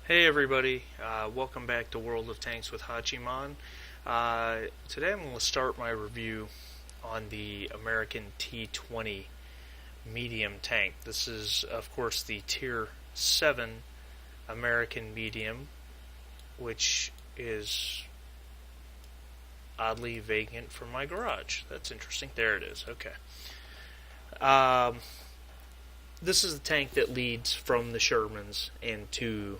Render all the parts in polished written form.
Hey everybody, welcome back to World of Tanks with Hachiman. Today I'm going to start my review on the American T20 medium tank. This is, of course, the Tier 7 American medium, which is oddly vacant from my garage. That's interesting. There it is. Okay. Um, this is the tank that leads from the Shermans into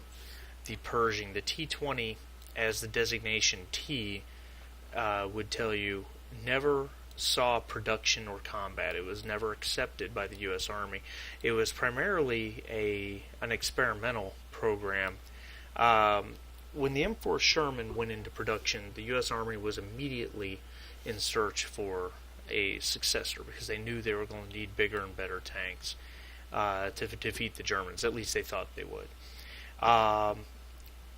the Pershing. The T20, as the designation T would tell you, never saw production or combat. It was never accepted by the U.S. Army. It was primarily an experimental program. When the M4 Sherman went into production, the U.S. Army was immediately in search for a successor because they knew they were going to need bigger and better tanks to defeat the Germans. At least they thought they would.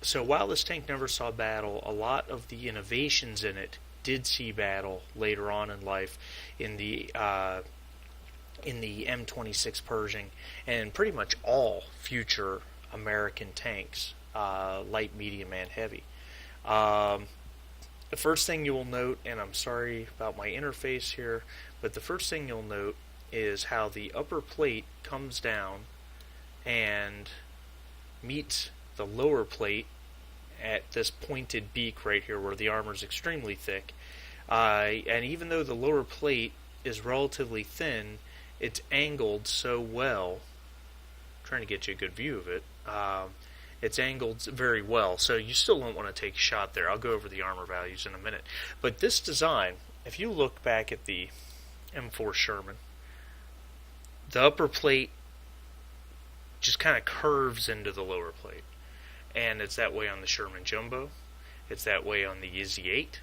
So while this tank never saw battle, a lot of the innovations in it did see battle later on in life in the M26 Pershing and pretty much all future American tanks, light, medium, and heavy. The first thing you will note, and I'm sorry about my interface here, but the first thing you'll note is how the upper plate comes down and meets the lower plate at this pointed beak right here where the armor is extremely thick. And even though the lower plate is relatively thin, it's angled so well. I'm trying to get you a good view of it. It's angled very well, so you still don't want to take a shot there. I'll go over the armor values in a minute. But this design, if you look back at the M4 Sherman, the upper plate just kind of curves into the lower plate. And it's that way on the Sherman Jumbo. It's that way on the Izzy 8.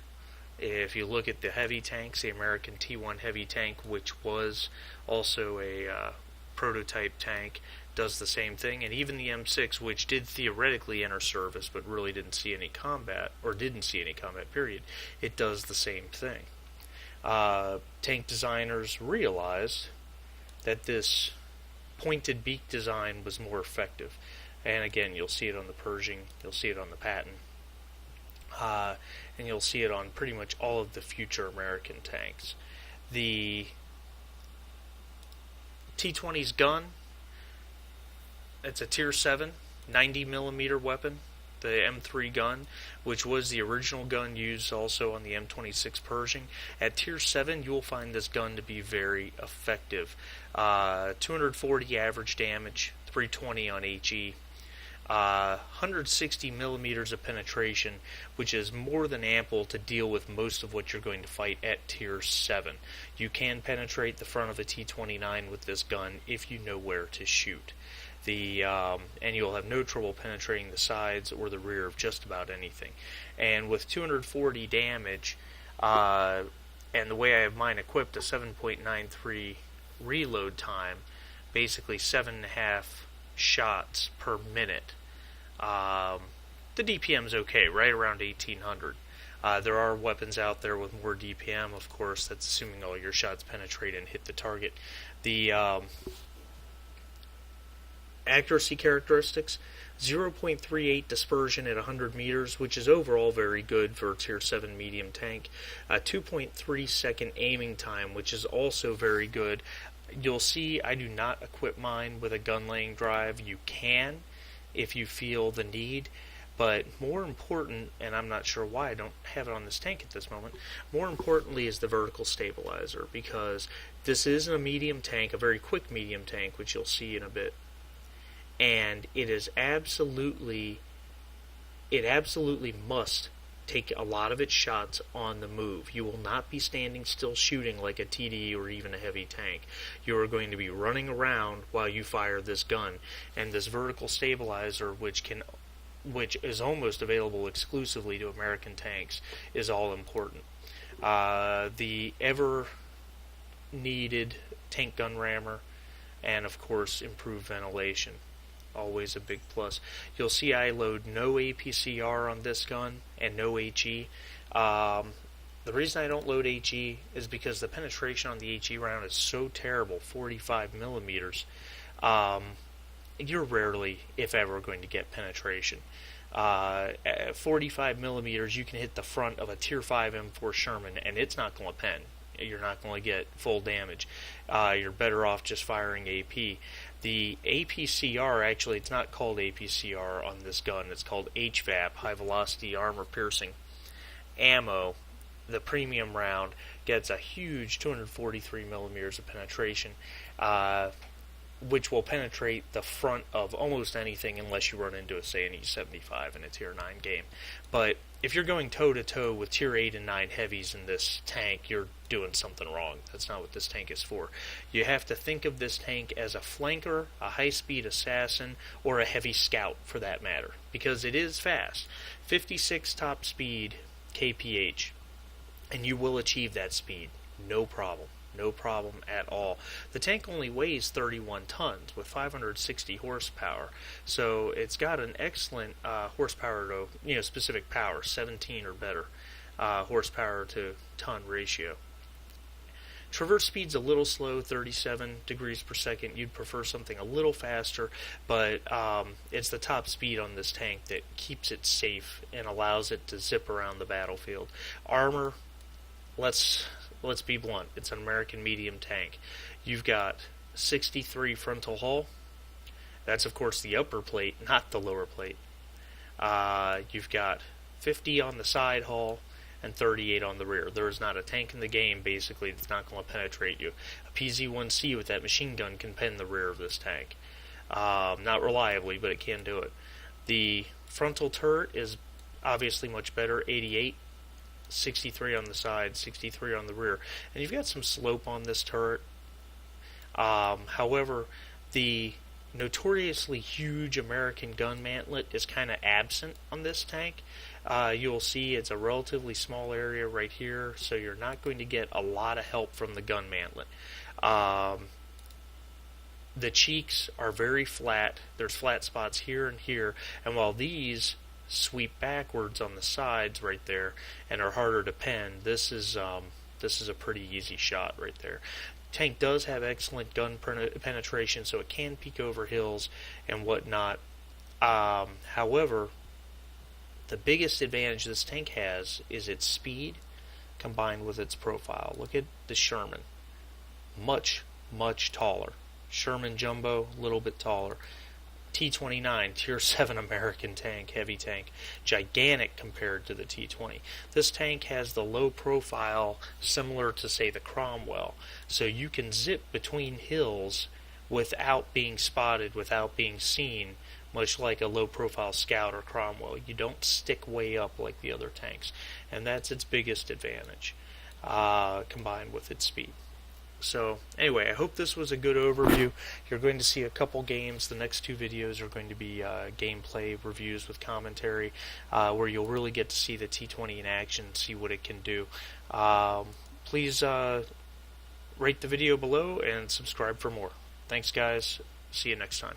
If you look at the heavy tanks, the American T1 heavy tank, which was also a prototype tank, does the same thing. And even the M6, which did theoretically enter service but really didn't see any combat, period, it does the same thing. Tank designers realized that this pointed beak design was more effective. And again, you'll see it on the Pershing, you'll see it on the Patton, and you'll see it on pretty much all of the future American tanks. The T-20's gun, it's a Tier 7, 90mm weapon. The M3 gun, which was the original gun used also on the M26 Pershing. At Tier 7, you will find this gun to be very effective. 240 average damage, 320 on HE. 160 millimeters of penetration, which is more than ample to deal with most of what you're going to fight at Tier 7. You can penetrate the front of a T-29 with this gun if you know where to shoot. And you'll have no trouble penetrating the sides or the rear of just about anything. And with 240 damage, and the way I have mine equipped, a 7.93 reload time, basically 7.5 shots per minute. The DPM's okay, right around 1800. There are weapons out there with more DPM, of course. That's assuming all your shots penetrate and hit the target. The accuracy characteristics: 0.38 dispersion at 100 meters, which is overall very good for a Tier 7 medium tank. 2.3 second aiming time, which is also very good. You'll see I do not equip mine with a gun laying drive. You can if you feel the need, but more important, and I'm not sure why I don't have it on this tank at this moment, more importantly is the vertical stabilizer, because this is a medium tank, a very quick medium tank, which you'll see in a bit, and it absolutely must take a lot of its shots on the move. You will not be standing still shooting like a TD or even a heavy tank. You are going to be running around while you fire this gun, and this vertical stabilizer, which is almost available exclusively to American tanks, is all important. The ever needed tank gun rammer, and of course improved ventilation. Always a big plus. You'll see I load no APCR on this gun and no HE. The reason I don't load HE is because the penetration on the HE round is so terrible, 45 millimeters. you're rarely, if ever, going to get penetration. At 45 millimeters, you can hit the front of a Tier 5 M4 Sherman, and it's not going to pen. You're not going to get full damage. You're better off just firing AP. The APCR, actually, it's not called APCR on this gun. It's called HVAP, High Velocity Armor Piercing Ammo. The premium round gets a huge 243 millimeters of penetration, which will penetrate the front of almost anything unless you run into, say, an E75 in a Tier 9 game. But if you're going toe-to-toe with Tier 8 and 9 heavies in this tank, you're doing something wrong. That's not what this tank is for. You have to think of this tank as a flanker, a high-speed assassin, or a heavy scout, for that matter, because it is fast. 56 top speed kph, and you will achieve that speed. No problem. No problem at all. The tank only weighs 31 tons with 560 horsepower, so it's got an excellent horsepower to, specific power, 17 or better horsepower to ton ratio. Traverse speed's a little slow, 37 degrees per second. You'd prefer something a little faster, but it's the top speed on this tank that keeps it safe and allows it to zip around the battlefield. Armor, let's be blunt. It's an American medium tank. You've got 63 frontal hull. That's, of course, the upper plate, not the lower plate. You've got 50 on the side hull and 38 on the rear. There is not a tank in the game, basically, that's not going to penetrate you. A PZ-1C with that machine gun can pen the rear of this tank. Not reliably, but it can do it. The frontal turret is obviously much better, 88. 63 on the side, 63 on the rear. And you've got some slope on this turret. However, the notoriously huge American gun mantlet is kind of absent on this tank. You'll see it's a relatively small area right here, so you're not going to get a lot of help from the gun mantlet. The cheeks are very flat. There's flat spots here and here, and while these sweep backwards on the sides right there and are harder to pen, this is a pretty easy shot right there. Tank does have excellent gun penetration, so it can peek over hills and whatnot. However, the biggest advantage this tank has is its speed combined with its profile. Look at the Sherman. Much, much taller. Sherman Jumbo, a little bit taller. T-29, Tier 7 American tank, heavy tank, gigantic compared to the T-20. This tank has the low profile similar to, say, the Cromwell, so you can zip between hills without being spotted, without being seen, much like a low profile Scout or Cromwell. You don't stick way up like the other tanks, and that's its biggest advantage, combined with its speed. So, anyway, I hope this was a good overview. You're going to see a couple games. The next two videos are going to be gameplay reviews with commentary, where you'll really get to see the T20 in action, see what it can do. Please rate the video below and subscribe for more. Thanks, guys. See you next time.